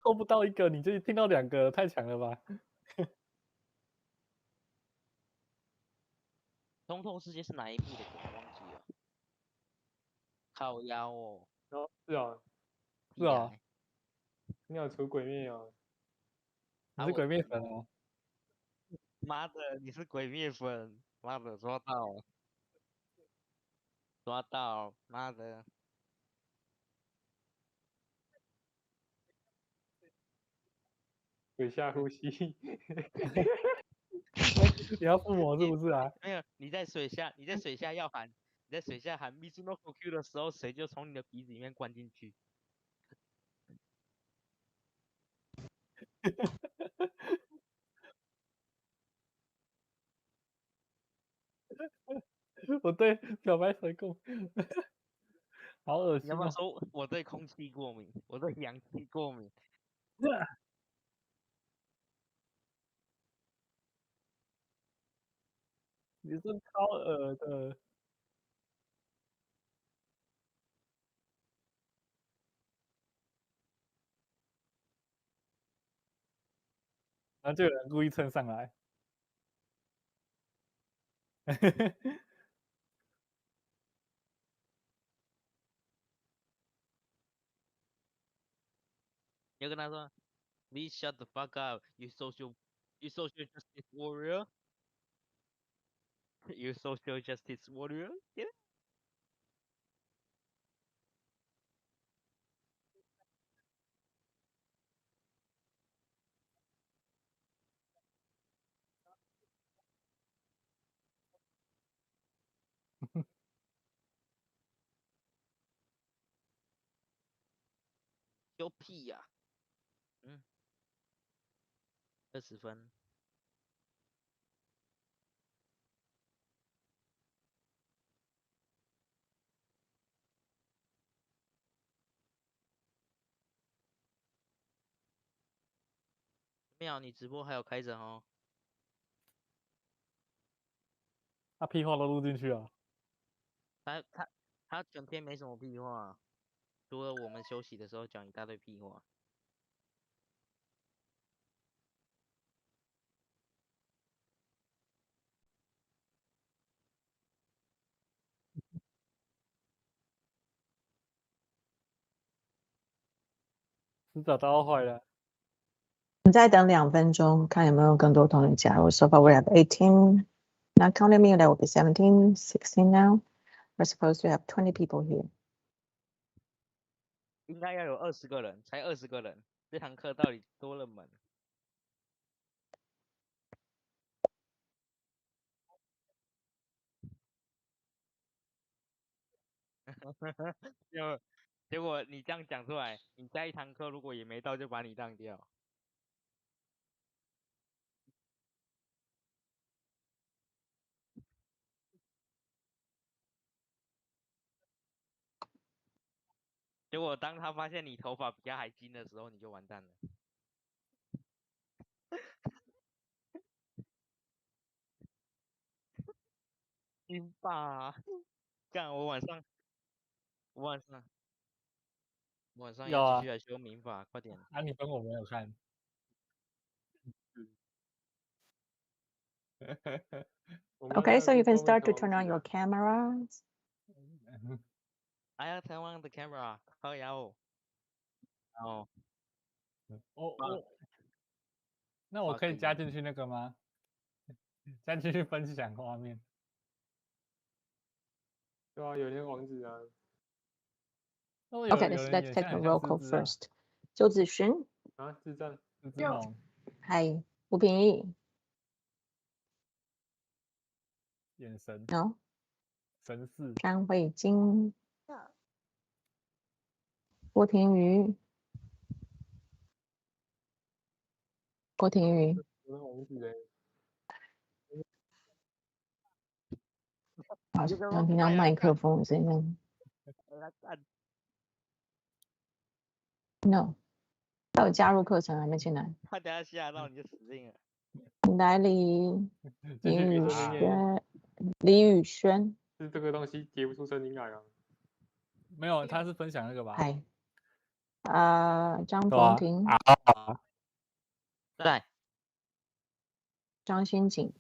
抽不到一个，你就听到2个，太强了吧？通透世界是哪一部的？我忘记了。靠腰哦。哦，是啊，是啊，你有出鬼灭哦？你是鬼灭粉哦？妈的，你是鬼灭粉！妈的，抓到，抓到！妈的，水下呼吸。你要附魔是不是啊？没有，你在水下要喊，你在水下喊 Mizuno Q 的时候，水就从你的鼻子里面灌进去。我对漂白水过敏，好恶心哦！你要不要说我对空气过敏，我对氧气过敏？你是超恶的。然后就有人故意蹭上来。你要跟他说 ，Please shut the fuck up, you social justice warrior, you social justice warrior. Yeah. 丢屁呀、20分。妙，你直播还有开着哦。他屁话都录进去了。他整天没什么屁话，除了我们休息的时候讲一大堆屁话。迟早都要坏了。你再等2分钟，看有没有更多同学加入。So far we have 18. Not counting me, that will be 17, 16 now. We're supposed to have 20 people here. 应该要有20个人，才20个人，这堂课到底多热门？结果你这样讲出来，你下一堂课如果也没到，就把你当掉。结果当他发现你头发比他还金的时候，你就完蛋了。金吧，干！我晚上要继续来修民法，快点！啊，你分我没有看。Okay, so you can start to turn on your cameras. I have turn on the camera，靠腰。哦。那我可以加进去那个吗？加进去分享画面。对啊，有那个网址啊。Okay, let's take a roll call first. 周子勋啊，智障。志宏。Hi. 吴平义。眼神。No. 神似。张慧晶。郭庭瑜。郭庭瑜。有那网址哎。好像听到麦克风的声音。No， 他有加入课程还没进来。他等下吓到你就死定了。来李宇轩，是这个东西截不出声音来啊。没有，他是分享那个吧？嗨。张对啊凤婷、啊，在，张新锦、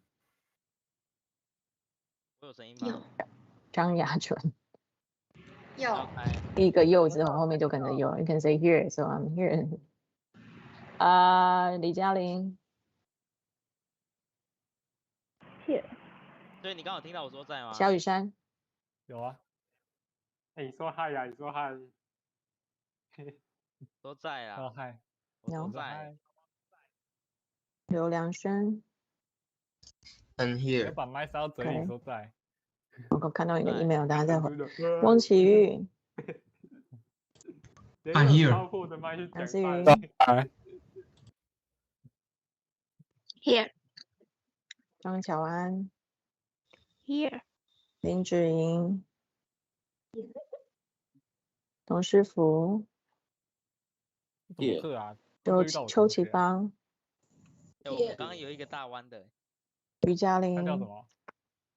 我有声音有吗？张雅纯，有 OK，一个又之后，后面就跟着有。You can say here, so I'm here. 李嘉玲， here 所以你刚好听到我说在吗？小雨珊，有啊，哎，你说嗨呀，你说嗨。都在啦，哦嗨，我都 No 在。嗨，刘良轩， I'm 你要 here. 把麦塞到嘴里 OK 说在。我看到你的在 email，等下再回。汪汪启玉，连 I'm 用 here 超破的麦去讲杨思瑜话。哎， here 张巧安， here 林志颖，董诗福，怎么课啊？周会遇到我邱同学啊，启邦，哎，我们刚刚有一个大弯的，于嘉他叫什玲，么？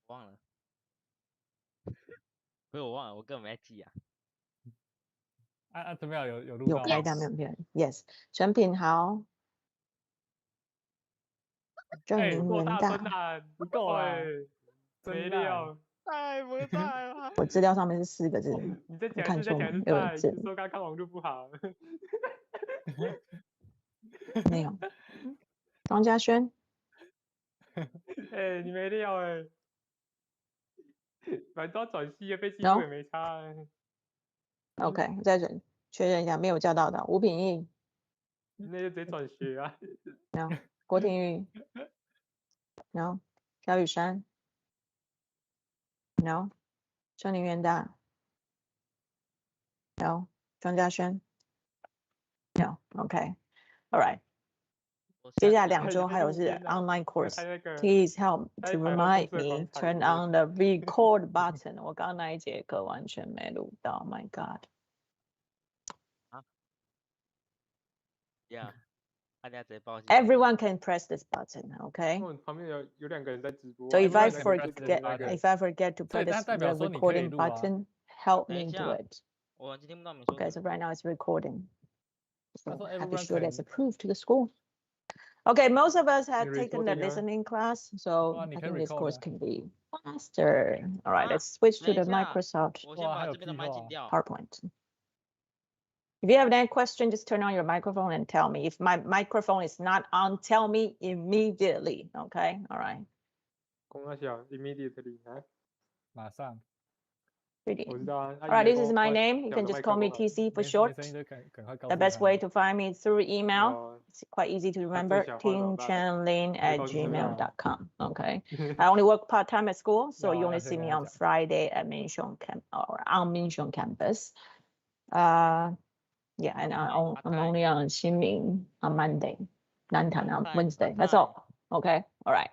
忘了，不是我忘了，我根本没在记啊。怎么样？有录有到吗？开弹没有片？Yes，陈品豪，郑哎明元够大声大，喊，不够啦，喂没真烂料。在不在啊？我资料上面是4个字，你再我讲一次，再看错吗讲一次？在，有字是说刚刚网络不好。没有？庄家轩，哎，你没料哎。反正转系也被记 No 住也没差哎。 OK，再确认一下，没有叫到的。吴品义那就直接转学啊。 ，No，郭廷玉，No，萧雨珊，No，郑林元大，No，庄家轩，No，OK，All right。我接下来下次2周还有是天哪 online 他 course。那个 Please help 他 to 一排到 remind 公社广 me 场 turn 里面 on the record button。我刚刚那一节课完全没录到，My God。呀，大家直接报。 Everyone can press this button, okay? 哦，旁边有2个人在直播。 So if I Everyone can press this forget button. if I forget to 所以 press 它 this, 代表 the 说你可以 recording 录啊。 button, help 等一 me do 下 it. 我完全听不到你说 Okay, 什 so 么。 right now it's recording. 他 So 说 have to everyone show that's can， approved to the school. Okay, most of us have You're taken the recording, huh? listening class, so 哇，你 I 可以 think this record course 啊。 can be faster. All right, 啊 let's switch to 等一 the 下 Microsoft 我先哇，还有把这边的屁话。麦禁掉。 PowerPoint. If you have any question, just turn on your microphone and tell me. If my microphone is not on, tell me immediately. Okay, all right. 公那小 immediately 啊，马上， Pretty. 我知道啊。 All right, this is my name. You can just call me TC for 没 short. 声音就赶快告 The 诉 best 他 way to find me is through email. 哦， It's quite easy to 他最 remember. 小化老大。 tingchanlin@gmail.com. Okay. I only work part time at school, so you 要 only 先 see 跟 me 他 on 讲。 Friday at Minshon camp or on Minshon campus. Yeah, and I'm only on Xinmin on Monday, Nantan on Wednesday. That's all. Okay. All right.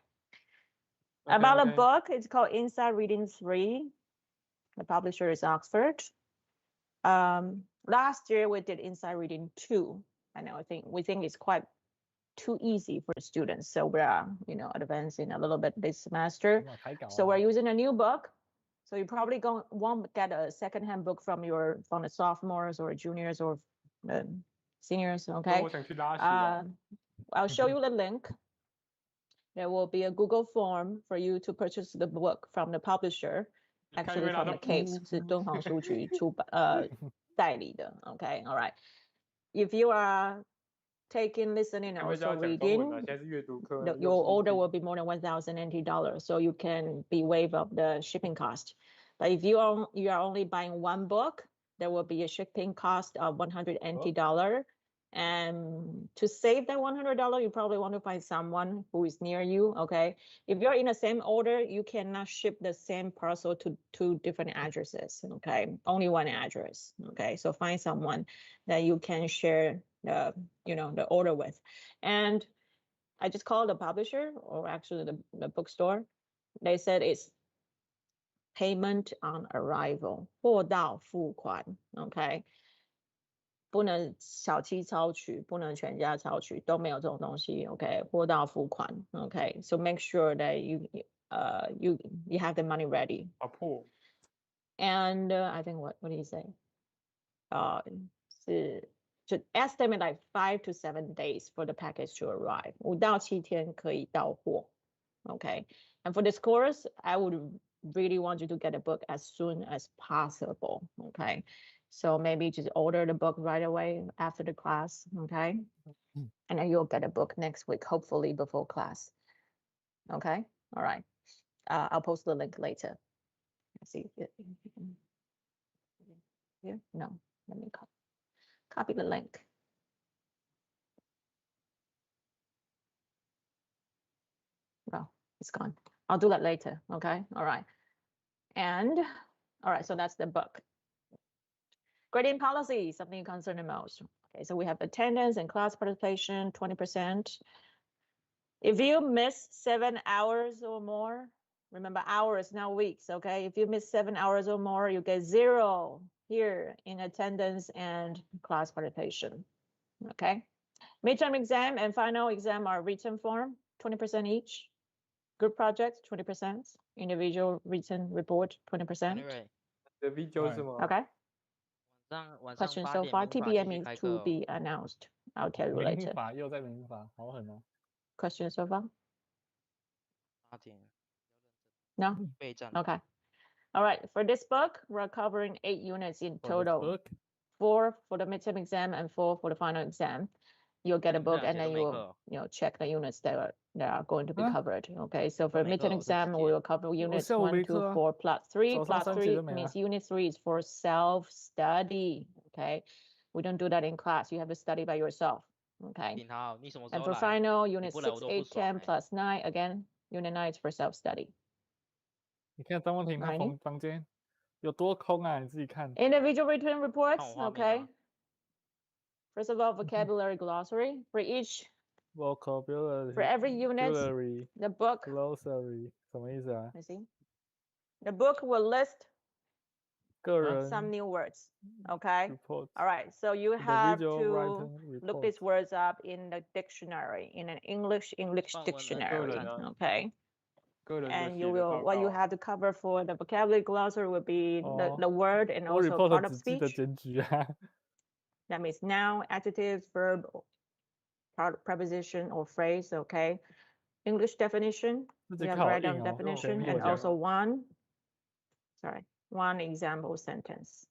About the Okay. book, it's called Inside Reading 3. The publisher is Oxford. Last year we did Inside Reading 2. I know, we think it's quite too easy for students. So we are, advancing a little bit this semester. 哇，开稿 So 啊 we're using a new book. So you probably won't get a secondhand book from the sophomores or juniors or seniors. 说 Okay. 我想去拉屎啊。 I'll show you the link. There will be a Google form for you to purchase the book from the publisher. 你看 Actually 因为拿 from 到 the Capes 是敦煌书局代理的 Okay, all right. If you are taking listening and 他们就 also 要讲中文了， reading, 现在是阅读课。 your order will be more than $1,000 NT, so you can be waived of the shipping cost. But if you are only buying one book, there will be a shipping cost of $100 NT. And to save that $100, you probably want to find someone who is near you. Okay. If you're in the same order, you cannot ship the same parcel to 2 different addresses. Okay. Only one address. Okay. So find someone that you can share the order with. And I just called the publisher, or actually the bookstore. They said it's payment on arrival, 货到付款 Okay. 不能小七超取，不能全家超取，都没有这种东西 OK， 货到付款 OK， so make sure that you have the money ready. 好破。 And I think what did he say? 是就 estimate like 5 to 7 days for the package to arrive. 5到7天可以到货. Okay. And for this course, I would really want you to get a book as soon as possible. Okay. So maybe just order the book right away after the class. Okay. And then you'll get a book next week, hopefully before class. Okay. All right. I'll post the link later. Let's see. Here? No. Let me copy the link. Well, it's gone. I'll do that later. Okay. All right. And all right. So that's the book. Grading policy, something you concern the most. Okay. So we have attendance and class participation, 20%. If you miss 7 hours or more, remember hours, not weeks. Okay. If you miss 7 hours or more, you get 0 here in attendance and class participation. Okay. Midterm exam and final exam are written form, 20% each. Group projects, 20%. Individual written report, 20%. The video 是吗？ Okay. 晚上 Question 8 so 点 far. 民法继 TBM 续 is 开课 to 哦。 be announced. I'll tell you 民 later. 法又在民法，好狠哦。Question so far? 8点 No? 备战。 Okay. All right. For this book, we're covering 8 units in For this total. book? 4 for the midterm exam and 4 for the final exam. You'll get a book 这 and 两 then 节 you 都没 will 课哦。 check the units that are going to be Huh? covered. Okay. So for 都没课 midterm 哦，这几 exam, we 节。 will cover units 下午 1, 没 2, 课啊， 4 plus 3. 早上 Plus 3节 3 都没啊。 means unit 3 is for self-study. Okay. We don't do that in class. You have to study by yourself. Okay. 景豪，你什么时 And 候 for 来？ final, 你 unit 不来我 6, 都不 8, 爽 10 欸。 plus 9. Again, unit 9 is for self-study. 你看张文婷那 Alrighty. 房间有多空啊，你自己看。 Individual written 看 reports. 我画面 Okay. 啊。 First of all, vocabulary glossary. For vocabulary, every unit, vocabulary, the book, glossary 什么意思啊？ let's see. The book will list 个人 some new words. Okay. report, All right. So you have individual to written look report. these words up in the dictionary, in an English 范文的 dictionary. 个人啊 Okay. 个人的 And 写 you 的 will 报 what you 告。 have to cover for the vocabulary glossary will be Oh. the word and 我 also part report of 只记得 speech. 检举啊。 That means noun, adjective, verb, preposition, or phrase. Okay. English definition. 自 You 己 have 看好 write 硬 down 哦， definition 全 and 部讲 also one example sentence.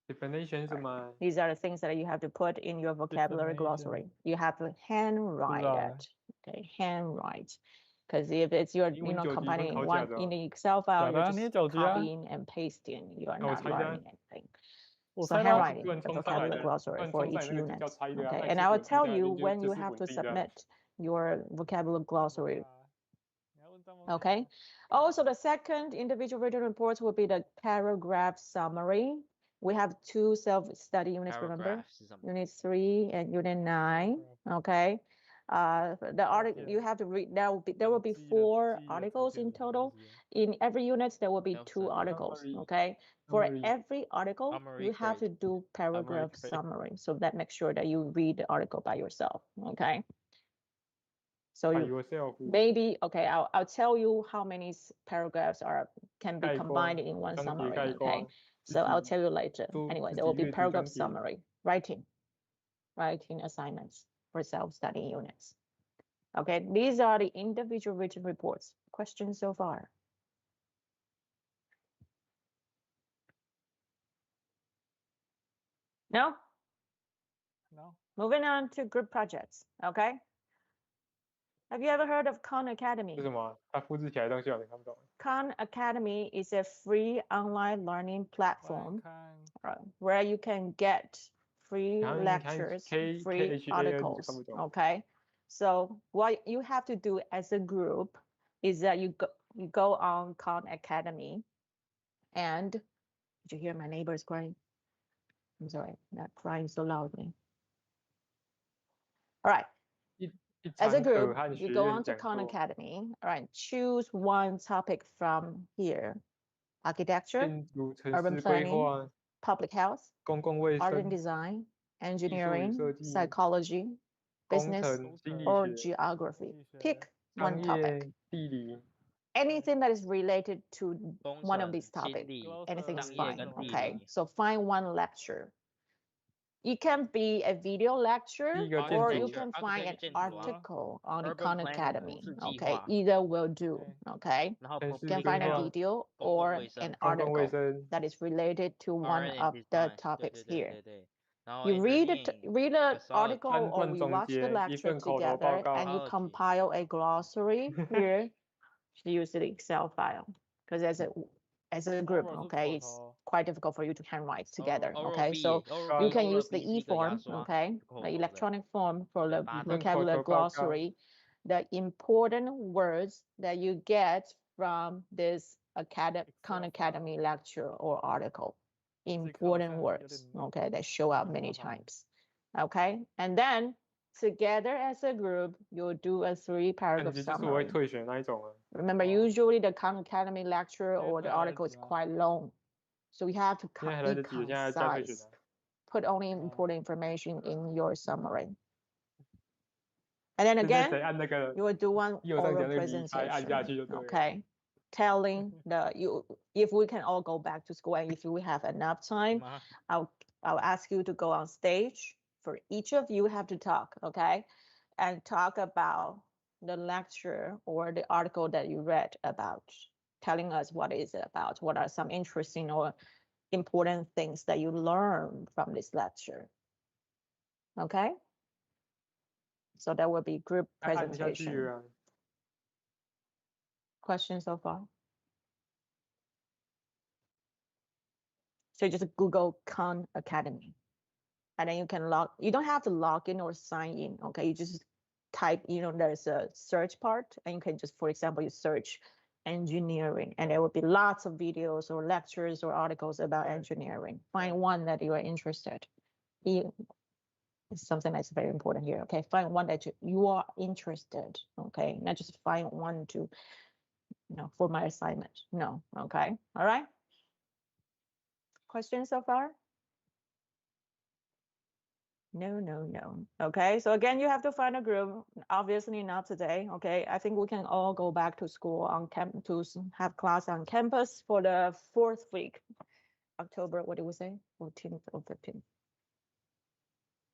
Definition 是吗？ These are the things that you have to put in your vocabulary Definition. glossary. You have to handwrite 知道欸 it. Okay, handwrite. Because if it's your, 英文9级分 combining 考 one 甲的 in 哦。 the Excel file, 假的 you're 啊，你也 just 9级啊？ copying and pasting. You are 那我 not 猜的啊。 learning anything. 我 So 猜的啊。 handwriting, 乱 the 冲上来 vocabulary 的， glossary 乱 for 冲上来 each 那个就叫 unit. 猜的啊。 Okay, 那 and 是 I will 稳定 tell 在那 you 边就 when 就 you 是 have 稳 to 定的。 submit your vocabulary glossary. 你要问张文婷 Okay. Also, the second individual written reports will be the paragraph summary. We have 2 self-study units, remember? Paragraph 是什么？ Unit 3 and Unit 9. Okay. The article you have to read. There will be 4 articles in total. In every unit, there will be 2 articles. Summary. Okay. For Summary. every article, Summary you have to phrase. do paragraph Summary phrase. summary. So that makes sure that you read the article by yourself. Okay. So By you yourself. maybe okay. I'll tell you how many paragraphs can be 概括 combined in one 章节 summary. 概括 Okay. 自 So I'll 己 tell you later. 读 Anyways, 自 there 己 will be 阅读 paragraph 章节。 summary, writing assignments for self-study units. Okay, these are the individual written reports. Questions so far? No? No. Moving on to group projects. Okay. Have you ever heard of Khan 是 Academy? 什么？它复制起来的东西我看不懂。 Khan Academy is a free online learning 观 platform 看 where you can get free 看 lectures, K free K H A N 就 articles. 看不懂。 Okay. So what you have to do as a group is that you go on Khan Academy, and did you hear my neighbors crying? I'm sorry, not crying so loudly. All right. 一 As a 堂课 group, 和 you 学 go 院 on to 讲 Khan 座。 Academy. All right. Choose one topic from here: architecture, 建筑、城 urban 市规 planning, 划、 public health, 公共卫 art and 生、 design, 艺术与 engineering, 设计、 psychology, 工 business, 程、经济 or 学、 geography. 经济学 Pick 商 one topic. 业、地理、 Anything that is related to 工 one of 程、 these 心 topics. 理、 Anything is 商业 fine. 跟地 Okay. 理。 So find one lecture. It can be a video lecture, 第一个建 or 筑 you can find an 建筑啊 article on the urban Khan planning Academy. 都市计 Okay, 划 either will do. Okay, 然后城市 you can 规 find a 划 video 公共 or 卫生 an 公共卫 article 生 that is related to one RN of and the design， topics 对 here. 对。然后 You read engineering the 有时候 article 三 or 段 we 总 watch the 结，一 lecture 份口头报 together 告 and you 12题 compile a glossary here. Use the Excel file because as a group, Oral 是 okay, 口 it's 头 quite difficult for you to handwrite together. Oral Okay, B so Oral you B can Oral use the B 是一个压 e-form, 缩 okay, 口 the 头的 electronic form for the 8题 vocabulary 口头报告 glossary, the important words that you get from this Khan Academy lecture or article. Important words, okay, that show up many times. Okay, and then together as a group, you'll do a 3-paragraph 感觉就是我会 summary. 退选那一种啊。 Remember, Oh. usually the Khan Academy lecture or the Yeah, article is yeah. quite long. So you have to 现在还 be 来得及，现在还加退选 concise. 啊。 Put only important information in your summary. And then 现在谁 again, 按那个 you will do one 右上角 oral 那个离开，按下去 presentation. 就对了。 Okay. Telling if we can all go back to school and if we have enough time, 吗 I'll ask you to go on stage. For each of you have to talk, okay? And talk about the lecture or the article that you read about, telling us what is it about, what are some interesting or important things that you learn from this lecture. Okay? So that will be group 按下去 presentation. 啊。 Questions so far? So just Google Khan Academy. And then you can you don't have to log in or sign in. Okay, you just type, there's a search part and you can just, for example, you search engineering and there will be lots of videos or lectures or articles about engineering. Find one that you are interested in. It's something that's very important here. Okay, find one that you are interested. Okay, not just find one to, for my assignment. No. Okay, all right. Questions so far? No. Okay, so again, you have to find a group. Obviously not today. Okay, I think we can all go back to school on to have class on campus for the 4th week. October, what did we say? 14th or 15th?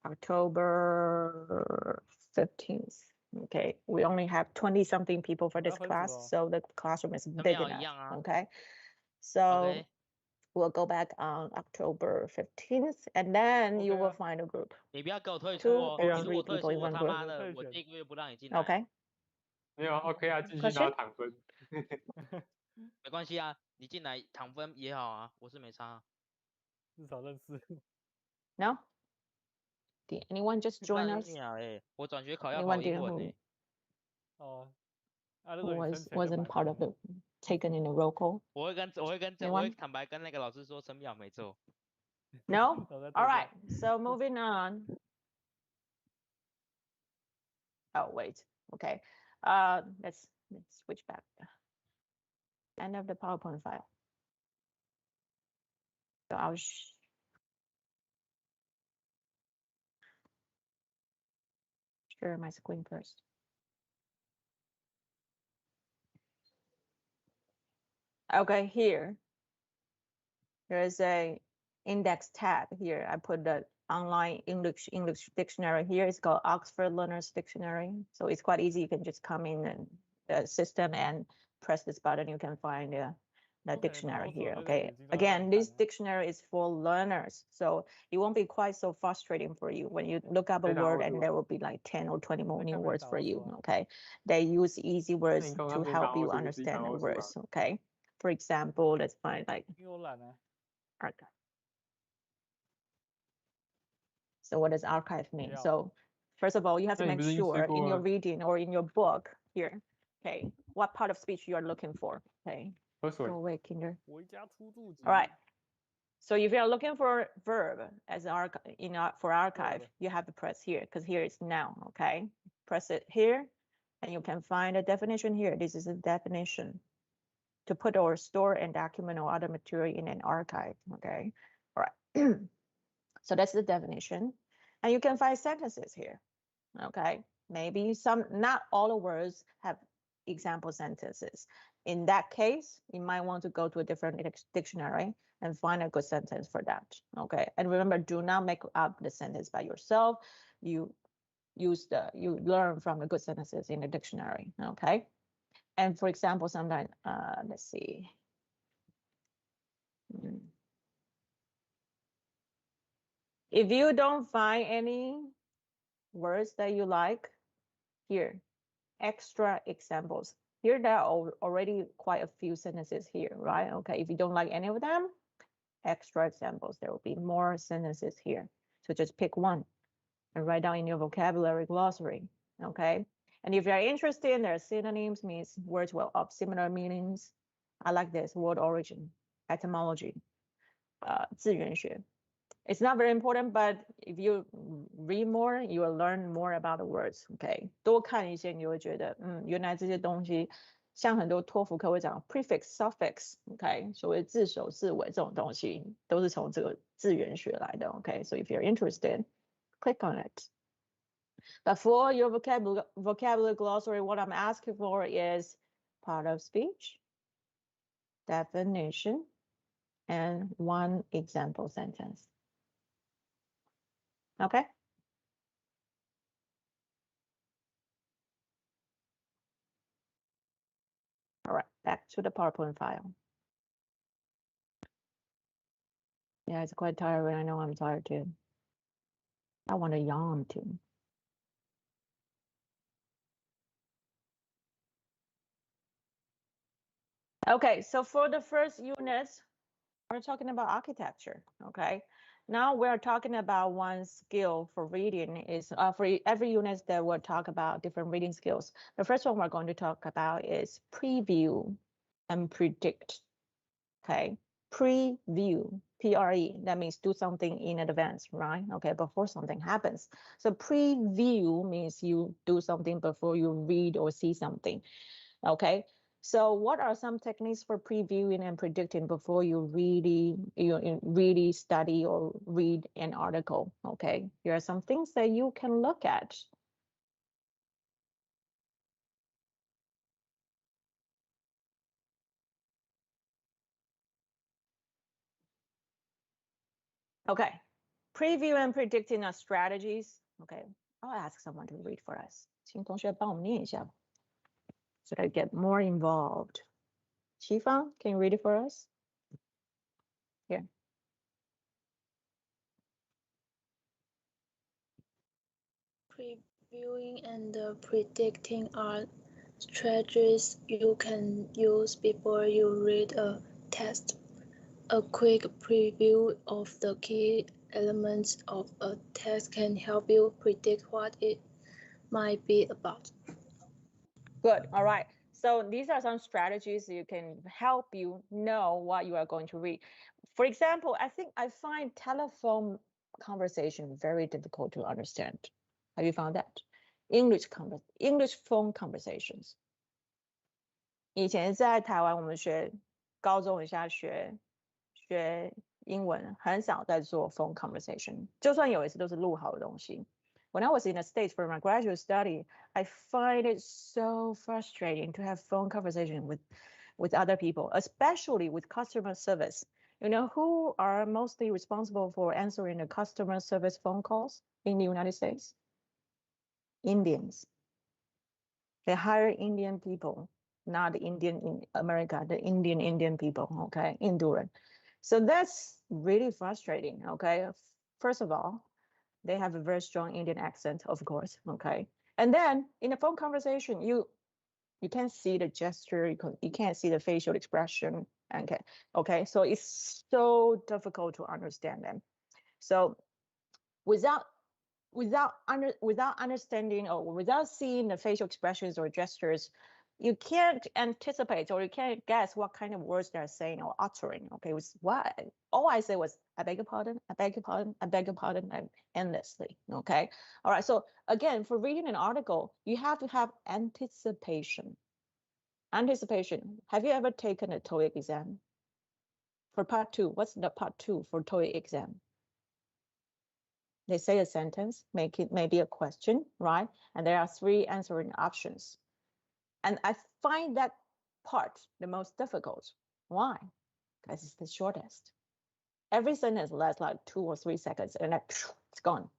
October 15th. Okay, we only have 20-something people for this class, so the classroom is big enough. Okay, so we'll go back on October 15th, and then you will find a group. 你不要给我退出 2 哦， or 你如果 3 退 people 出 in 我 one 他 group. 妈的，我这个月不让你进来。 Okay. 没有 OK 啊，继续拿糖分。没关系啊，你进来糖分也好啊，我是没差啊。至少认识。 No? Did anyone just join us? 我转学考要考英文呢。哦， Who wasn't part of the taken in the roll call? 我会坦白跟那个老师说，陈淼没错。 No? All right. So moving on. Oh, wait. Okay. Let's switch back. End of the PowerPoint file. So I'll share my screen first. Okay, here. There's a index tab here. I put the online English dictionary here. It's called Oxford Learners Dictionary. So it's quite easy. You can just come in and the system and press this button. You can find the dictionary here. Okay. Again, this dictionary is for learners. So it won't be quite so frustrating for you when you look up a word and there will be like 10 or 20 more new words for you. Okay. They use easy words to help you understand the words. Okay. For example, let's find like archive. So what does archive mean? So first of all, you have to make sure in your reading or in your book here, okay, what part of speech you are looking for. Okay. Go away, Kinder. All right. So if you are looking for verb as for archive, you have to press here because here is noun. Okay. Press it here and you can find a definition here. This is a definition. To put or store and document or other material in an archive. Okay. All right. So that's the definition. And you can find sentences here. Okay. Maybe not all the words have example sentences. In that case, you might want to go to a different dictionary. and find a good sentence for that. Okay, and remember, do not make up the sentence by yourself. You learn from the good sentences in the dictionary. Okay, and for example, sometimes let's see. If you don't find any words that you like, here, extra examples. Here there are already quite a few sentences here, right? Okay, if you don't like any of them, extra examples. There will be more sentences here. So just pick one and write down in your vocabulary glossary, okay? And if you're interested, there are synonyms, means words of similar meanings. I like this, word origin, etymology, 字源学. It's not very important, but if you read more, you will learn more about the words. Okay， 多看一些，你会觉得，原来这些东西，像很多托福课会讲 prefix、suffix，OK， 所谓字首、字尾这种东西，都是从这个字源学来的。OK，so if you're interested, click on it. But for your vocabulary glossary, what I'm asking for is part of speech, definition, and one example sentence. Okay. All right, back to the PowerPoint file. Yeah, it's quite tiring. I know I'm tired too. I want to yawn too. Okay, so for the first unit, we're talking about architecture. Okay, now we're talking about one skill for reading is for every unit that we'll talk about different reading skills. The first one we're going to talk about is preview and predict. Okay, preview, PRE, that means do something in advance, right? Okay, before something happens. So preview means you do something before you read or see something. Okay, so what are some techniques for previewing and predicting before you really study or read an article? Okay, here are some things that you can look at. Okay, preview and predicting are strategies. Okay, I'll ask someone to read for us. 请同学帮我们念一下 so that I get more involved. Qifang, can you read it for us? Here. Previewing and predicting are strategies you can use before you read a text. A quick preview of the key elements of a text can help you predict what it might be about. Good. All right. So these are some strategies you can help you know what you are going to read. For example, I find telephone conversation very difficult to understand. Have you found that? English phone conversations. 以前在台湾，我们学高中以下学英文，很少在做 phone conversation， 就算有一次都是录好的东西。When I was in the States for my graduate study, I find it so frustrating to have phone conversation with other people, especially with customer service. You know who are mostly responsible for answering the customer service phone calls in the United States? Indians. They hire Indian people, not Indian in America, the Indian people, okay, Indoran. So that's really frustrating, okay? First of all, they have a very strong Indian accent, of course, okay? And then in a phone conversation, you can't see the gesture, you can't see the facial expression, okay? So it's so difficult to understand them. So without understanding or without seeing the facial expressions or gestures, you can't anticipate or you can't guess what kind of words they're saying or uttering. Okay, was what all I said was I beg your pardon, I beg your pardon, I beg your pardon, and endlessly. Okay, all right. So again, for reading an article, you have to have anticipation. Anticipation. Have you ever taken a TOEIC exam? For part 2, what's the part 2 for TOEIC exam? They say a sentence, make it maybe a question, right? And there are 3 answering options. And I find that part the most difficult. Why? Because it's the shortest. Every sentence lasts like 2 or 3 seconds and then it's gone,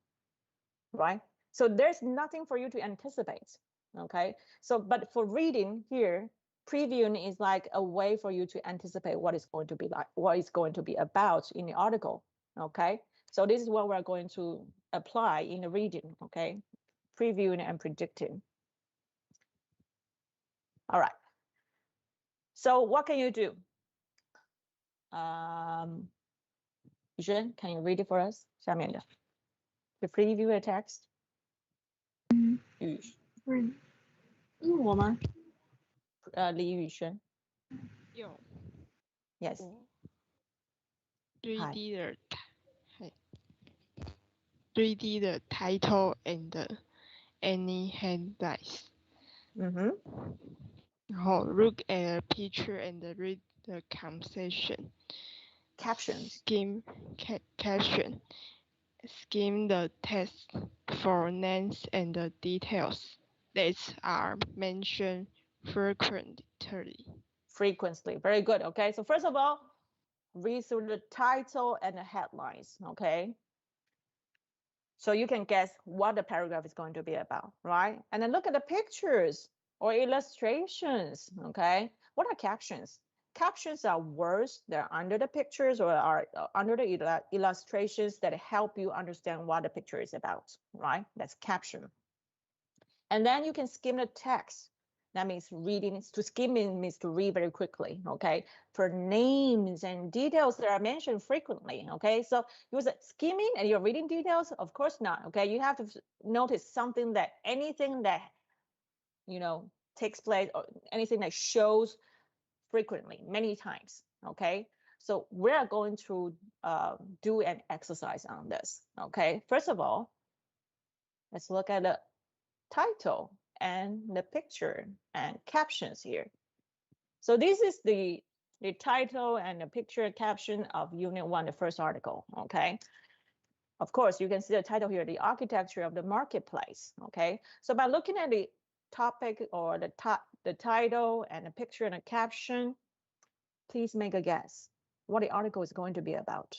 right? So there's nothing for you to anticipate, okay? So, but for reading here, previewing is like a way for you to anticipate what it's going to be like, what it's going to be about in the article, okay? So this is what we're going to apply in the reading, okay? Previewing and predicting. All right. So what can you do? Yuxuan, can you read it for us? 下面的 to preview a text. 是我吗？李宇轩。有。Yes. 3D 的 3D 的 title and any headlines. 然后 look at a picture and read the conversation. Captions. Skim caption. Skim the text for names and details that are mentioned frequently. Frequently. Very good. Okay. So first of all, read through the title and the headlines. Okay. So you can guess what the paragraph is going to be about, right? And then look at the pictures or illustrations. Okay. What are captions? Captions are words that are under the pictures or are under the illustrations that help you understand what the picture is about, right? That's caption. And then you can skim the text. That means reading. To skim means to read very quickly, okay? For names and details that are mentioned frequently, okay? So use skimming and you're reading details? Of course not, okay? You have to notice something that anything that, you know, takes place or anything that shows frequently, many times, okay? So we're going to do an exercise on this, okay? First of all, let's look at the title and the picture and captions here. So this is the title and the picture caption of Unit 1, the first article, okay? Of course, you can see the title here, the architecture of the marketplace, okay? So by looking at the topic or the title and the picture and the caption, please make a guess what the article is going to be about.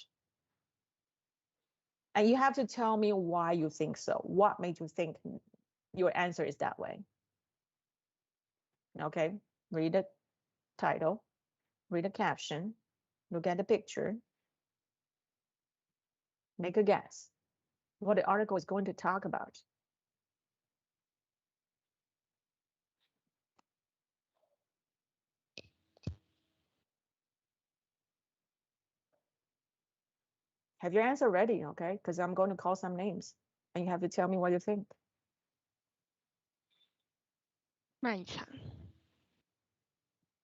And you have to tell me why you think so. What made you think your answer is that way? Okay, read the title, read the caption, look at the picture, make a guess what the article is going to talk about. Have your answer ready, okay? Because I'm going to call some names and you have to tell me what you think. 卖场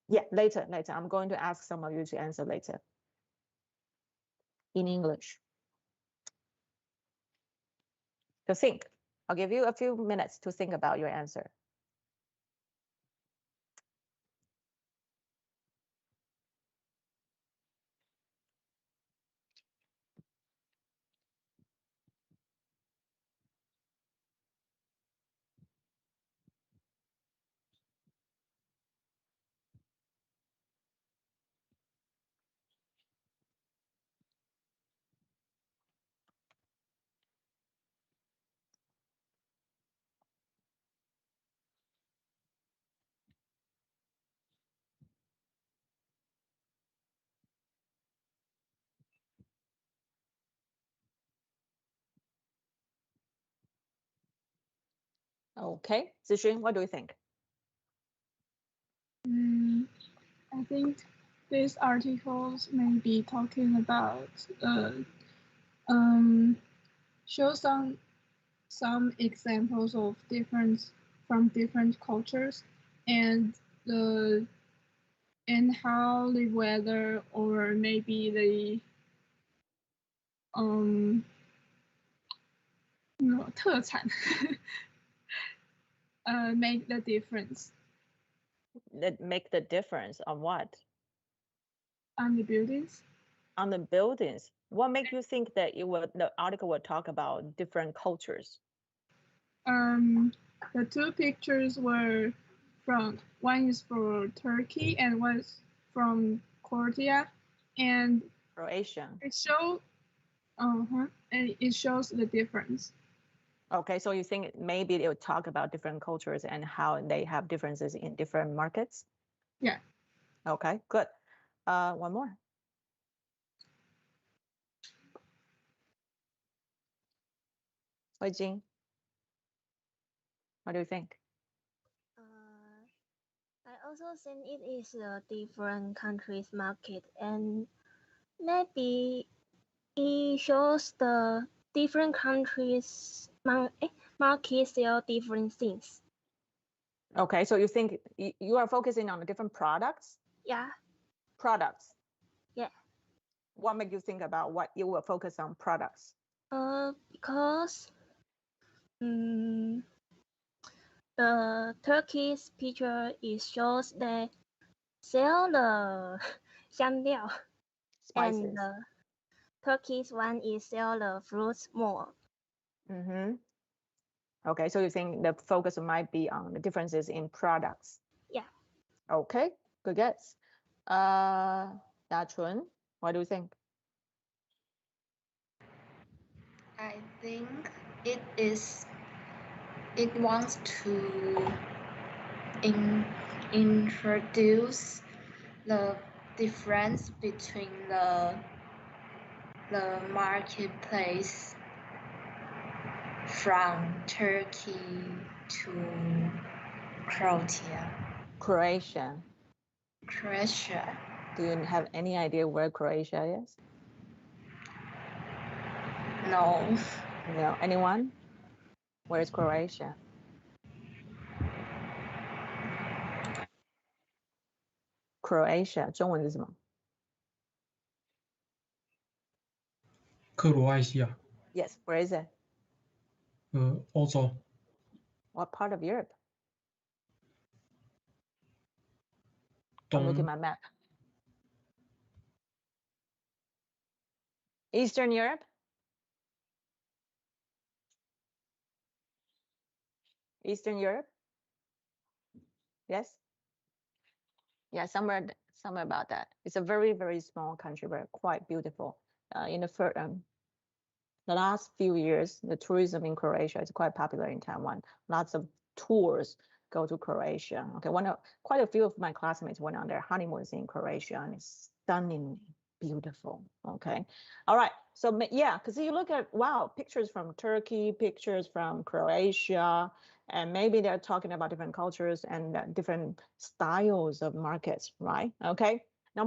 Yeah, later. I'm going to ask some of you to answer later in English. So think. I'll give you a few minutes to think about your answer. Okay, Zixun, what do you think? I think these articles may be talking about show some examples of from different cultures and how the weather or maybe the 特产 make the difference. That make the difference on what? On the buildings. On the buildings. What makes you think that the article would talk about different cultures? The two pictures were one is for Turkey and one is from Korea, and Croatia. It shows, and it shows the difference. Okay, so you think maybe they would talk about different cultures and how they have differences in different markets? Yeah. Okay, good. One more. Jing, what do you think? I also think it is a different countries market, and maybe it shows the different countries market sell different things. Okay, so you think you are focusing on the different products? Yeah. Products. Yeah. What made you think about what you will focus on products? Because the Turkish picture shows they sell the 香料 Spices. and the Turkish one is sell the fruits more. Okay, so you think the focus might be on the differences in products? Yeah. Okay, good guess. Dachun, what do you think? I think it wants to introduce the difference between the marketplace from Turkey to Croatia. Croatia. Croatia. Do you have any idea where Croatia is? No. No. Anyone? Where is Croatia? Croatia 中文是什么？克罗埃西亚。 Yes, where is it? 欧洲。 What part of Europe? I'm looking at my map. Eastern Europe? Eastern Europe? Yes? Yeah, somewhere about that. It's a very, very small country, but quite beautiful. In the last few years, the tourism in Croatia is quite popular in Taiwan. Lots of tours go to Croatia. Okay, quite a few of my classmates went on their honeymoons in Croatia, and it's stunningly beautiful. Okay, all right. So yeah, because you look at pictures from Turkey, pictures from Croatia, and maybe they're talking about different cultures and different styles of markets, right? Okay. Now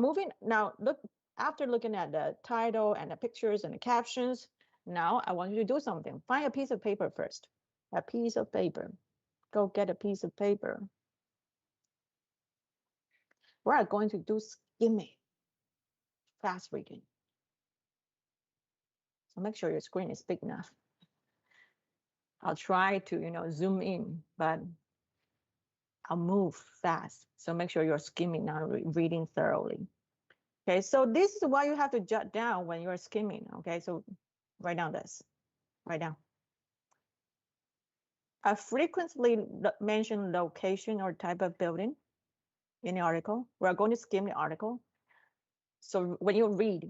look, after looking at the title and the pictures and the captions, now I want you to do something. Find a piece of paper first. A piece of paper. Go get a piece of paper. We're going to do skimming. Fast reading. So make sure your screen is big enough. I'll try to, zoom in, but I'll move fast. So make sure you're skimming, not reading thoroughly. Okay, so this is what you have to jot down when you're skimming. Okay, so write down this. Write down. A frequently mentioned location or type of building in the article. We're going to skim the article. So when you read,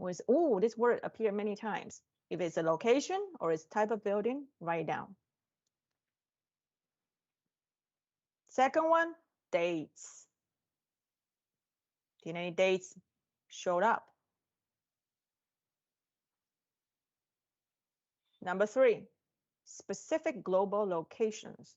this word appeared many times. If it's a location or it's type of building, write it down. Second one, dates. Did any dates showed up? Number 3, specific global locations.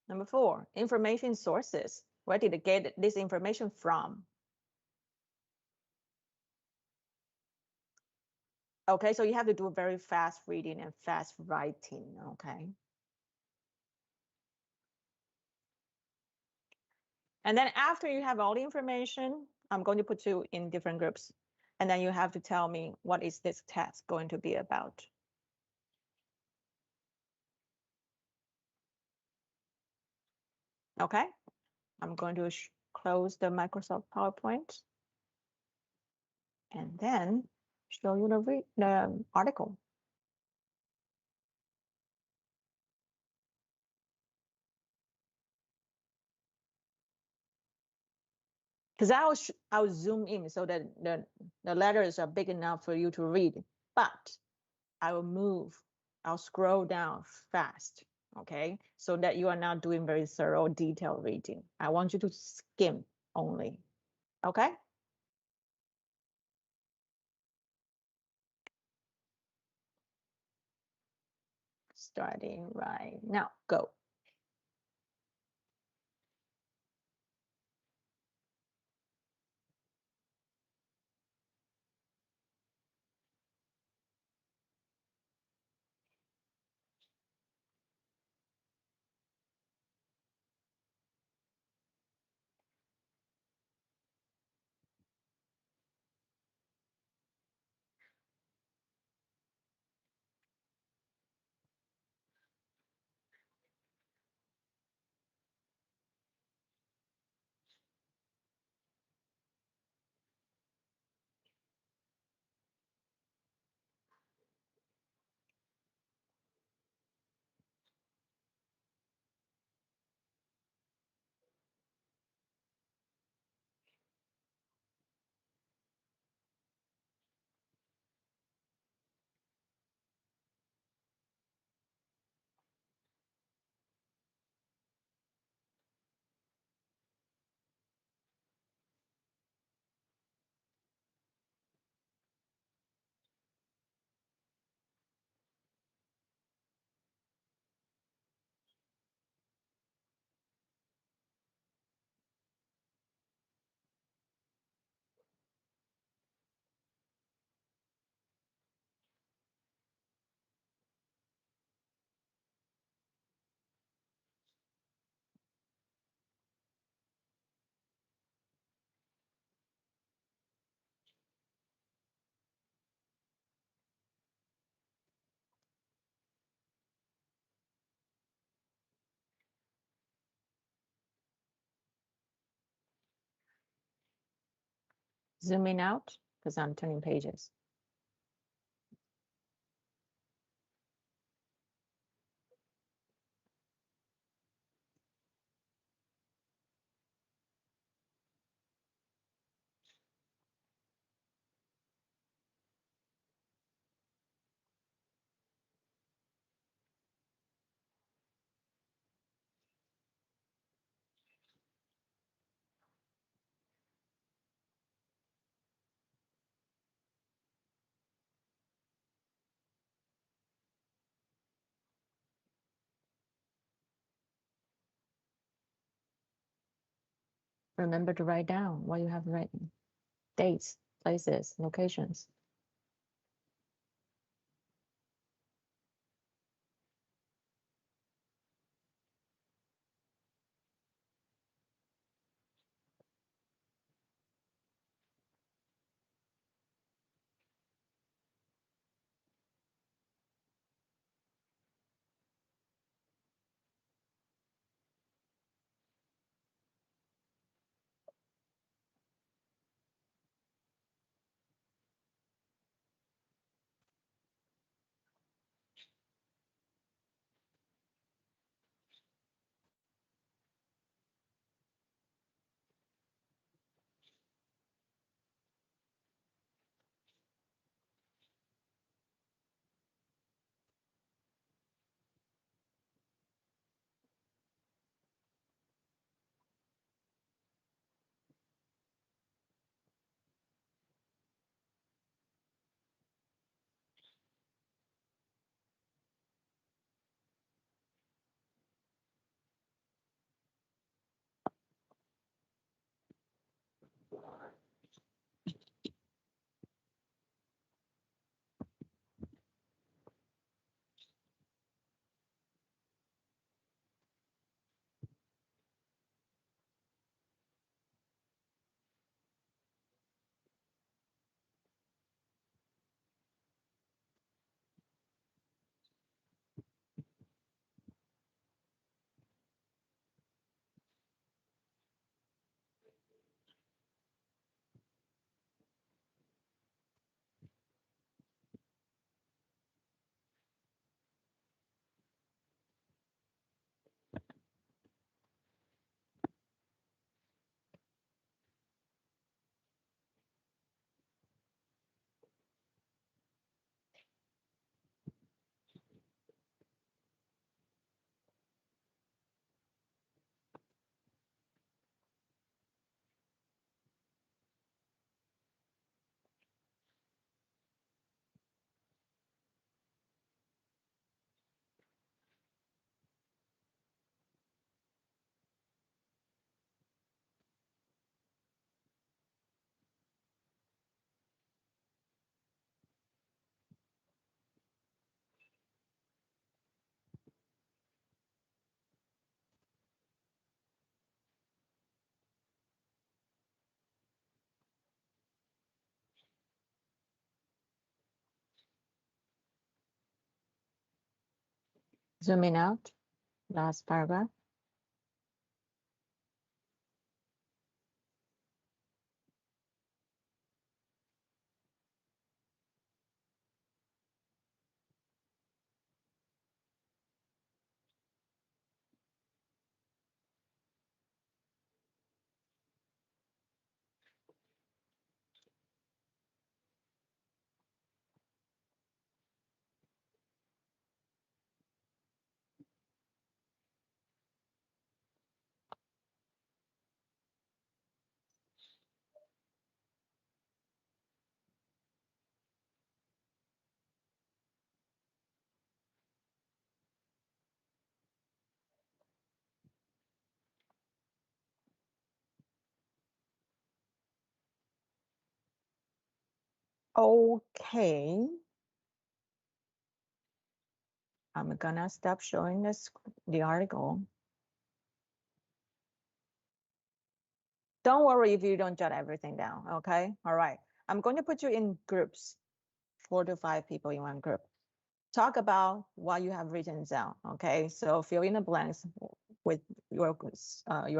Number 4, information sources. Where did they get this information from? Okay, so you have to do very fast reading and fast writing, okay? And then after you have all the information, I'm going to put you in different groups. And then you have to tell me what is this test going to be about. Okay, I'm going to close the Microsoft PowerPoint and then show you the article. because I'll zoom in so that the letters are big enough for you to read, but I'll scroll down fast, okay? So that you are not doing very thorough, detailed reading. I want you to skim only, okay? Starting right now, go. Zooming out because I'm turning pages. Remember to write down what you have written. Dates, places, locations. Zooming out, last paragraph. Okay. I'm gonna stop showing the article. Don't worry if you don't jot everything down, okay? All right. I'm going to put you in groups, 4 to 5 people in one group. Talk about what you have written down, okay? So fill in the blanks with your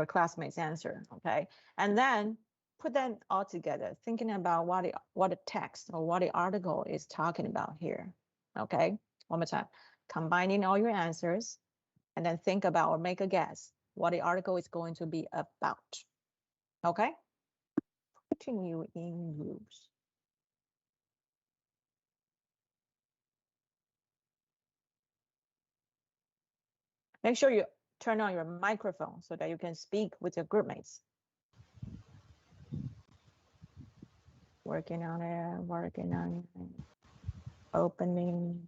classmates' answer, okay? And then put them all together, thinking about what the text or what the article is talking about here, okay? One more time. Combining all your answers, and then think about or make a guess what the article is going to be about, okay? Putting you in groups. Make sure you turn on your microphone so that you can speak with your group mates. Working on it. Opening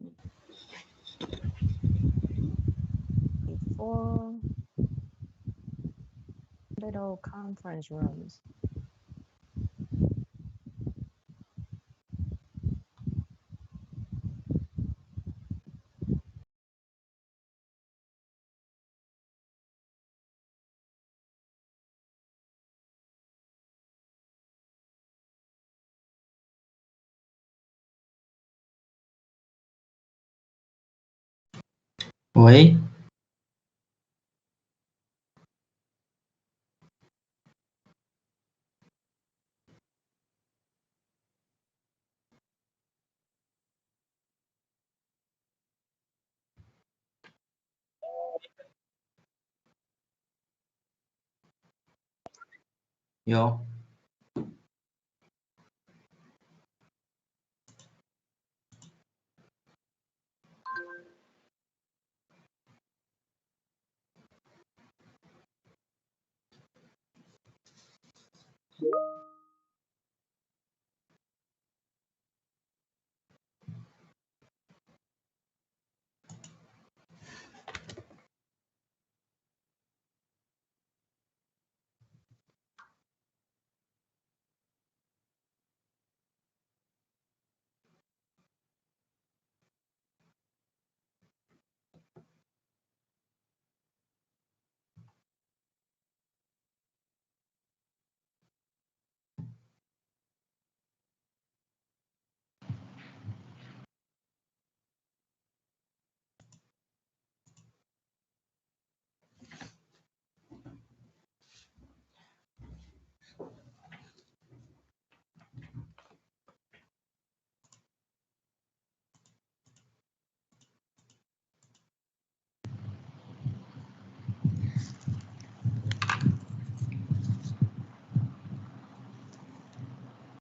before little conference rooms.喂，有，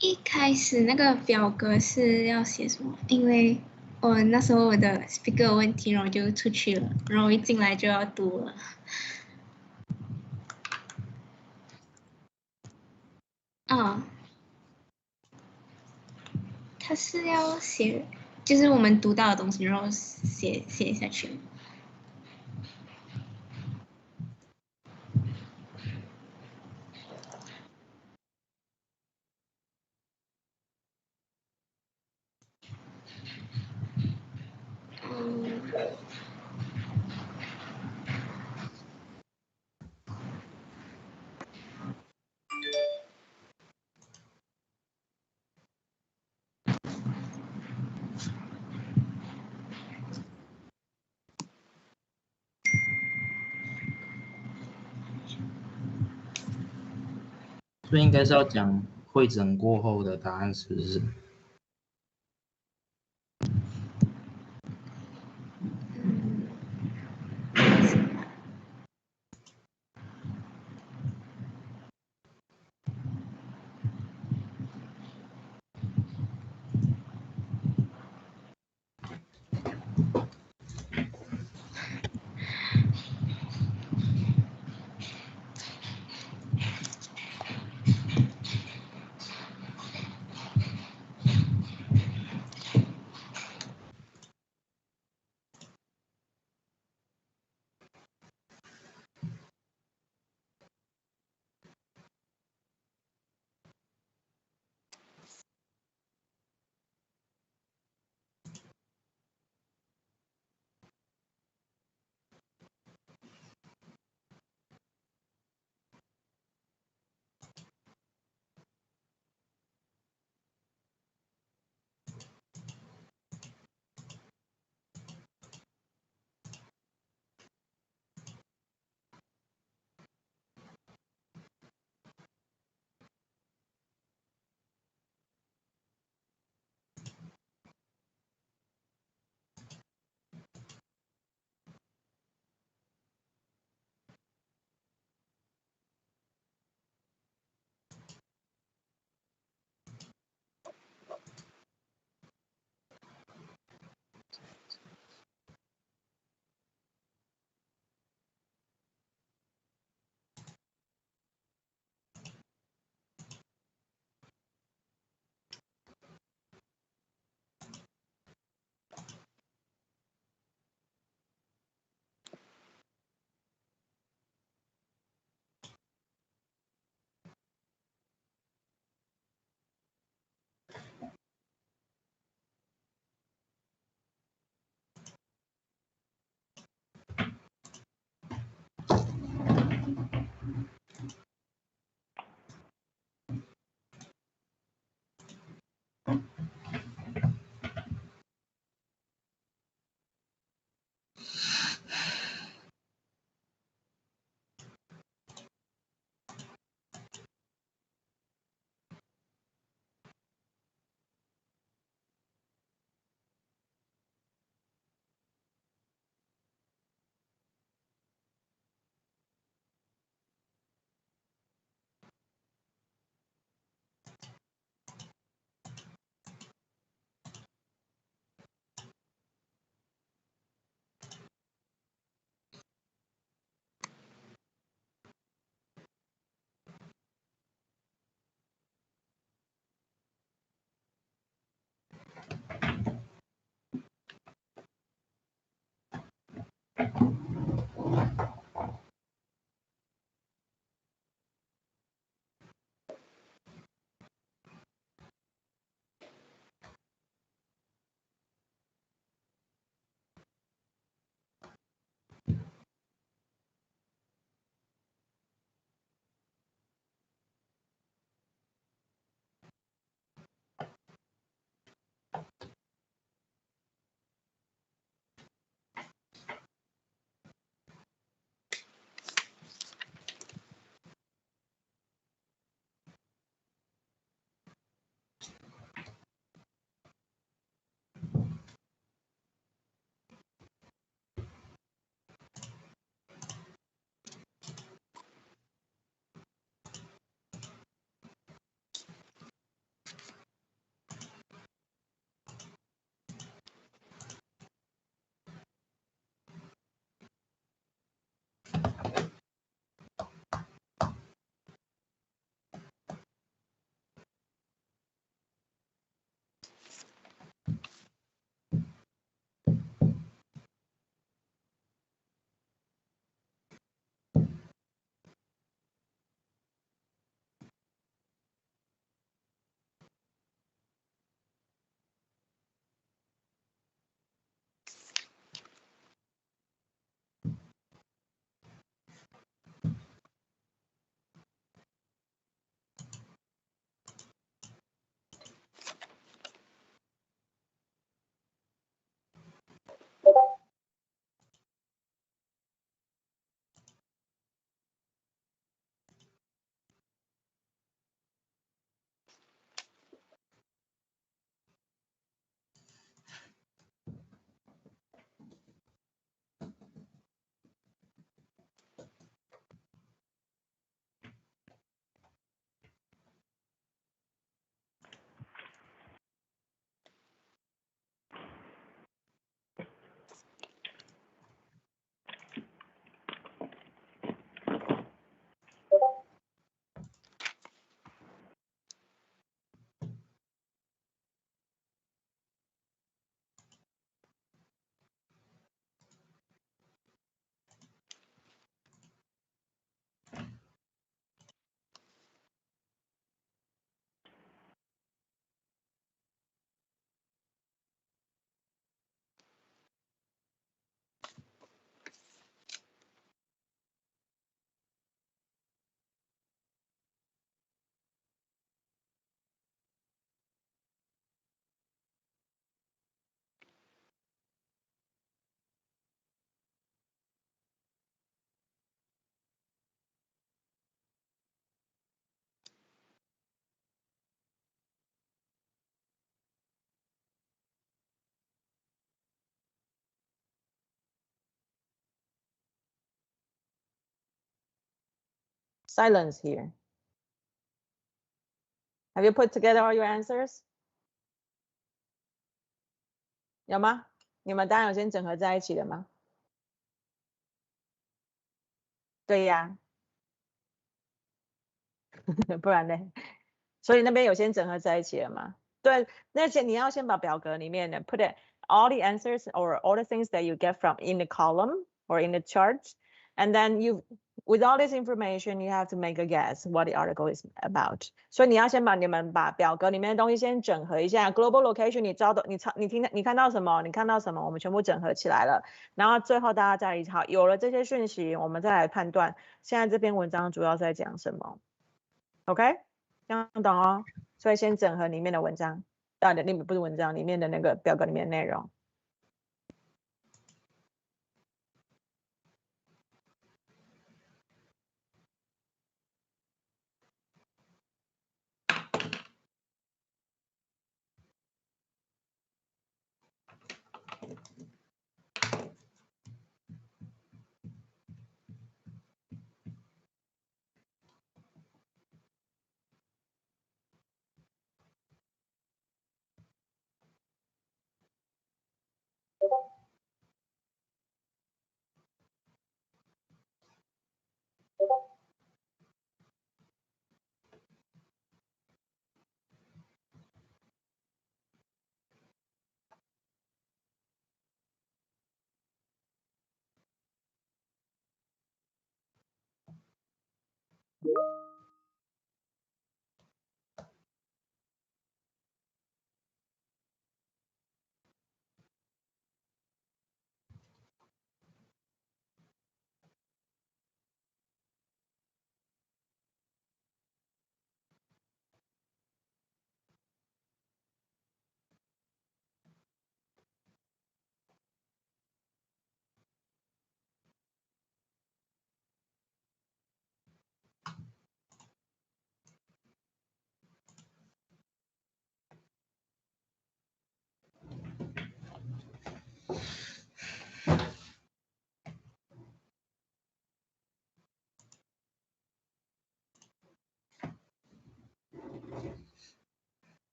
一开始那个表格是要写什么？因为那时候我的 speaker 有问题，然后我就出去了，然后我一进来就要读了。它是要写，就是我们读到的东西，然后写下去。所以应该是要讲会诊过后的答案，是不是？ silence here. Have you put together all your answers? 有吗？你们答案有先整合在一起的吗？对呀，不然呢？所以那边有先整合在一起了吗？对，那些你要先把表格里面的 put it all the answers or all the things that you get from in the column or in the chart, and then you with all this information you have to make a guess what the article is about. 所以你要先把你们把表格里面的东西先整合一下 global location 你看到什么，你看到什么，我们全部整合起来了，然后最后大家再一好，有了这些讯息，我们再来判断现在这篇文章主要在讲什么。OK， 这样懂哦。所以先整合里面的文章，不是文章里面的那个表格里面的内容。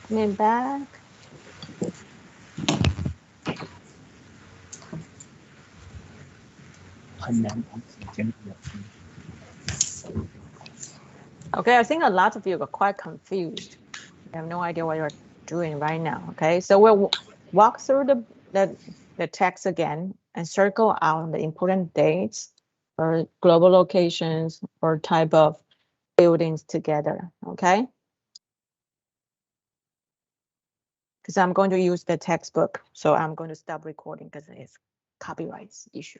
Coming back. Okay, I think a lot of you are quite confused. You have no idea what you're doing right now. Okay, so we'll walk through the text again and circle out the important dates or global locations or type of buildings together. Okay. Because I'm going to use the textbook, so I'm going to stop recording because it's copyrights issue.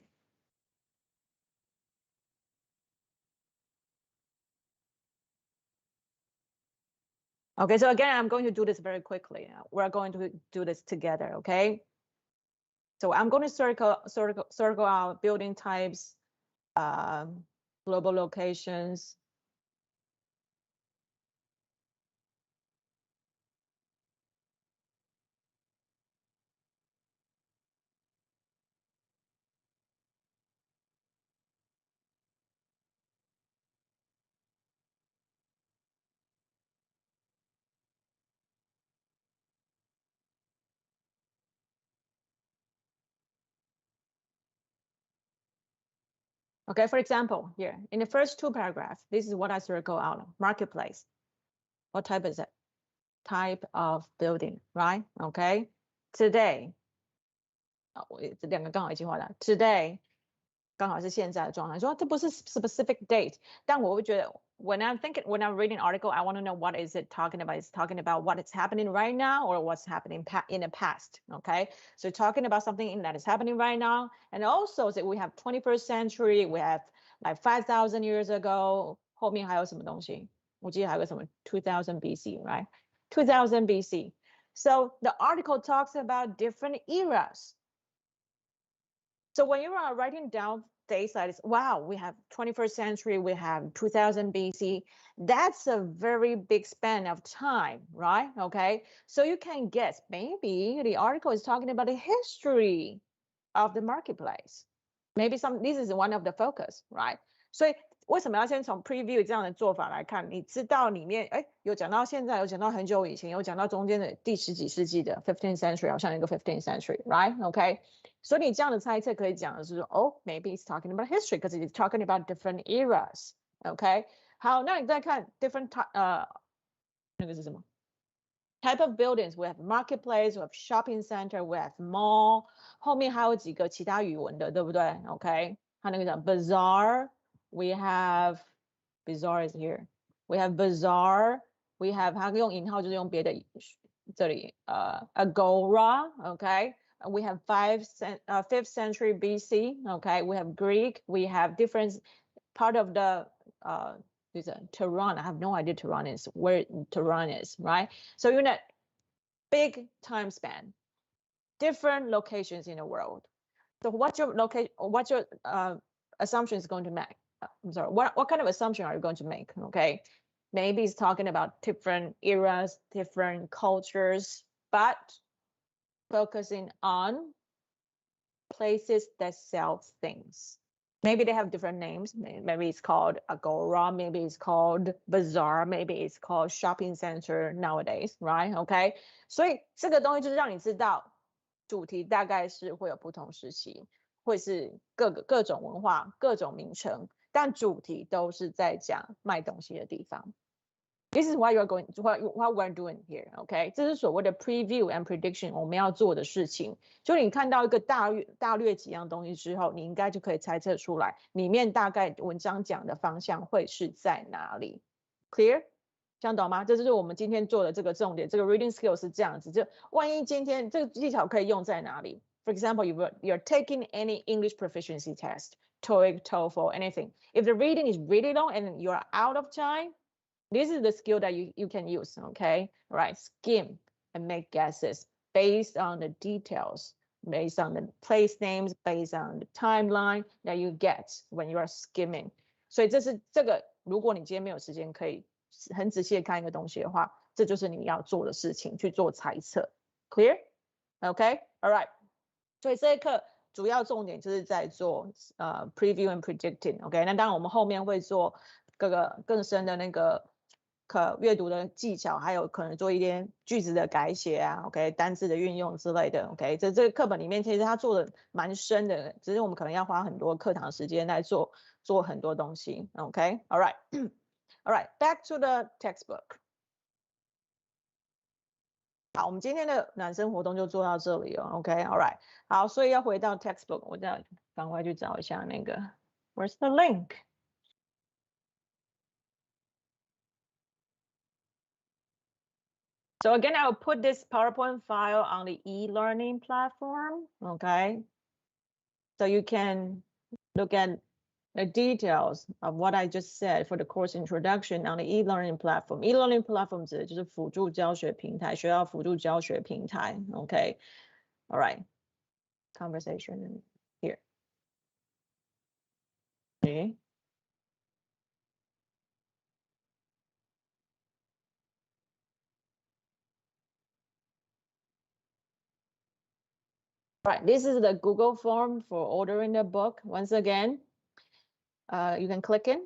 Okay, so again, I'm going to do this very quickly. We're going to do this together, okay? So I'm going to circle out building types, global locations. Okay, for example, here in the first two paragraphs, this is what I circle out: marketplace. What type is it? Type of building, right? Okay. Today, 这两个刚好一句话的 today 刚好是现在的状态。说这不是 specific date， 但我会觉得 when I'm reading an article, I want to know what is it talking about. It's talking about what is happening right now or what's happening in the past. Okay, so talking about something that is happening right now, and also that we have 21st century, we have like 5,000 years ago. 后面还有什么东西？我记得还有个什么 2000 BC, right? 2000 BC. So the article talks about different eras. So when you are writing down dates like this, wow, we have 21st century, we have 2000 BC. That's a very big span of time, right? Okay, so you can guess maybe the article is talking about the history of the marketplace. Maybe this is one of the focus, right? 所以为什么要先从 preview 这样的做法来看？你知道里面有讲到现在，有讲到很久以前，有讲到中间的第十几世纪的 15th century， 好像有一个 15th century， right? Okay. 所以你这样的猜测可以讲的是说maybe it's talking about history because it's talking about different eras. Okay. 好，那你再看 different 那个是什么 type of buildings? We have marketplace, we have shopping center, we have mall. 后面还有几个其他语文的，对不对 ？OK， 它那个讲 bazaar, we have bazaar is here. We have bazaar, we have 它用引号就是用别的这里agora, OK。We have 5th century BC, okay. We have Greek, we have different part of the Tehran. I have no idea Tehran is where Tehran is, right? So you're in a big time span, different locations in the world. So what's your assumption is going to make? I'm sorry, what kind of assumption are you going to make? Okay, maybe it's talking about different eras, different cultures, but focusing on places that sell things. Maybe they have different names. Maybe it's called agora, maybe it's called bazaar, maybe it's called shopping center nowadays, right? Okay. 所以这个东西就是让你知道主题大概是会有不同时期，会是各种文化、各种名称，但主题都是在讲卖东西的地方。This is what we're doing here, OK？ 这是所谓的 preview and prediction 我们要做的事情。就你看到一个大略几样东西之后，你应该就可以猜测出来，里面大概文章讲的方向会是在哪里。Clear？ 这样懂吗？这就是我们今天做的这个重点。这个 reading skill 是这样子，就万一今天这个技巧可以用在哪里 ？For example, you're taking any English proficiency test, TOEIC, TOEFL, anything. If the reading is really long and you're out of time, this is the skill that you can use, okay? Right, skim and make guesses based on the details, based on the place names, based on the timeline that you get when you are skimming. 所以这个，如果你今天没有时间可以很仔细的看一个东西的话，这就是你要做的事情，去做猜测。Clear? Okay? All right. 所以这一课主要重点就是在做preview and predicting, OK？ 那当然我们后面会做更深的那个阅读的技巧，还有可能做一点句子的改写啊 ，OK， 单字的运用之类的 ，OK， 这个课本里面其实他做的蛮深的，只是我们可能要花很多课堂时间来做很多东西 ，OK，All right， All right， back to the textbook。好，我们今天的暖身活动就做到这里哦 ，OK，All right， 好，所以要回到 textbook， 我再赶快去找一下那个 ，Where's the link？So again, I will put this PowerPoint file on the e-learning platform, okay? So you can look at the details of what I just said for the course introduction on the e-learning platform. E-learning platform 指的就是辅助教学平台，学校辅助教学平台 ，OK? All right, conversation here. Okay. Right, this is the Google form for ordering the book. Once again, you can click in.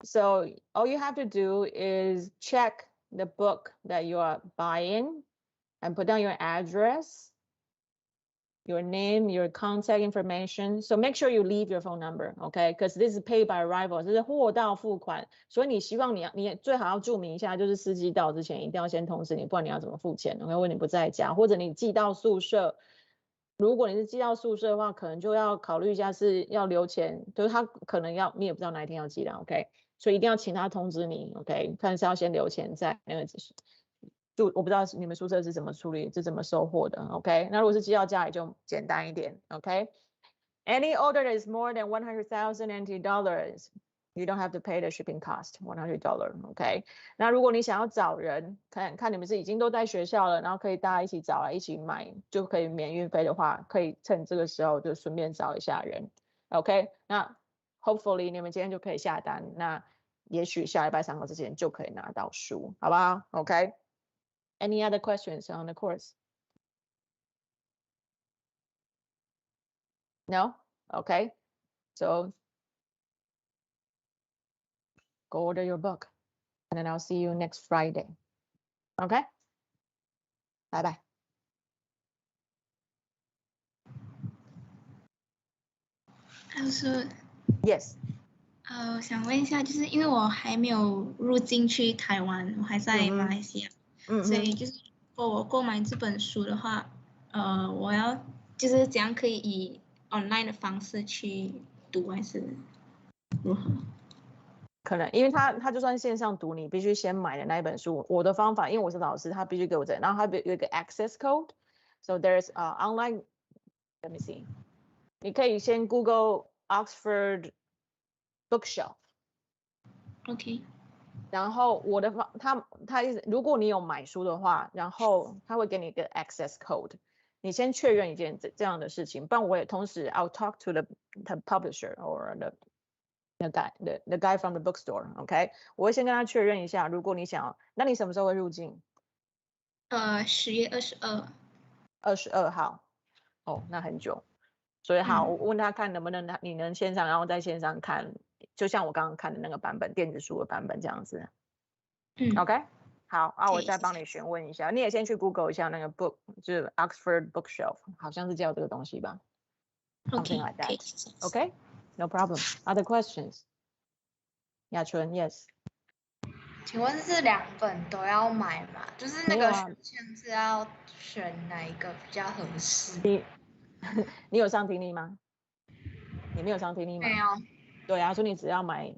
So all you have to do is check the book that you are buying and put down your address, your name, your contact information. So make sure you leave your phone number, okay? Because this is pay by arrival, 这是货到付款，所以你希望你最好要注明一下，就是司机到之前一定要先通知你，不然你要怎么付钱 ？OK， 问你不在家，或者你寄到宿舍。如果你是寄到宿舍的话，可能就要考虑一下是要留钱，就是他可能要你也不知道哪一天要寄的 ，OK？所以一定要请他通知你 ，OK？ 看是要先留钱在那个我不知道你们宿舍是怎么处理，是怎么收货的 ，OK？ 那如果是寄到家里就简单一点 ，OK？Any order that is more than 100,000 NT dollars, you don't have to pay the shipping cost, $100, OK？ 那如果你想要找人，看你们是已经都在学校了，然后可以大家一起找来一起买，就可以免运费的话，可以趁这个时候就顺便找一下人 ，OK？ 那 hopefully 你们今天就可以下单，那也许下礼拜3号之前就可以拿到书，好不好 ？OK？Any other questions on the course? No? Okay. So go order your book and then I'll see you next Friday. Okay? Bye bye. 老师， Yes. 想问一下，就是因为我还没有入境去台湾，我还在马来西亚，所以就是如果我购买这本书的话，我要就是怎样可以以 online 的方式去读，还是如何？可能因为他就算线上读，你必须先买的那一本书。我的方法，因为我是老师，他必须给我这，然后他有一个 access code. So there's online. Let me see. 你可以先 Google Oxford Bookshelf. OK。然后我的他意思，如果你有买书的话，然后他会给你一个 access code， 你先确认一件这样的事情，不然我也同时 I'll talk to the publisher or the guy from the bookstore, OK？ 我会先跟他确认一下，如果你想要，那你什么时候会入境10月22。22号，哦，那很久，所以好，我问他看能不能你能线上，然后在线上看。就像我刚刚看的那个版本，电子书的版本这样子。OK， 好啊，我再帮你询问一下，你也先去 Google 一下那个 book， 就是 Oxford Bookshelf， 好像是叫这个东西吧。Something like that. OK, no problem. Other questions? 雅纯 ，Yes。请问是2本都要买吗？就是那个选项是要选哪一个比较合适？你有上听力吗？你没有上听力吗？没有。对啊，所以你只要买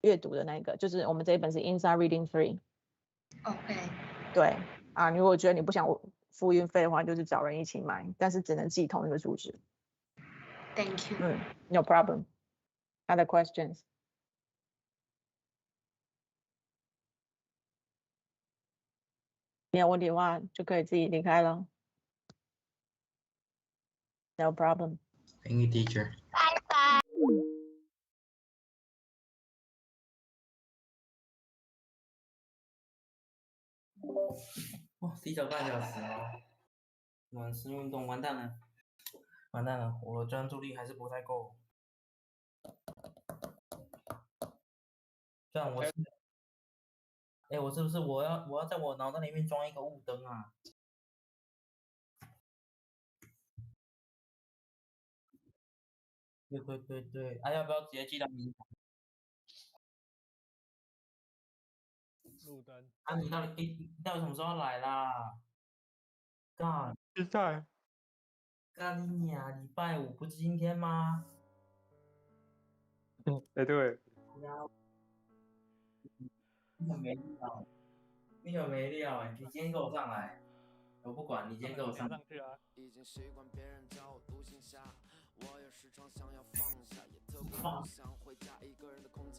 阅读的那个，就是我们这一本是 Inside Reading 3。OK。对啊，如果觉得你不想付运费的话，就是找人一起买，但是只能寄同一个数值。Thank you. No problem. Other questions? 没有问题的话，就可以自己离开了。No problem. Thank you, teacher. 拜拜。哇，提早半小时哦！晚吃运动，完蛋了，完蛋了，我专注力还是不太够。这样我是，我是不是我要在我脑袋里面装一个雾灯啊？对，要不要直接寄到你？路灯。你到底什么时候要来啦？干！现在。干你娘！礼拜5不是今天吗？对。你很没料，你很没料你今天给我上来，我不管，你今天给我上去啊。已经习惯别人叫我独行侠，我也时常想要放下，也特别不想回家一个人的空间。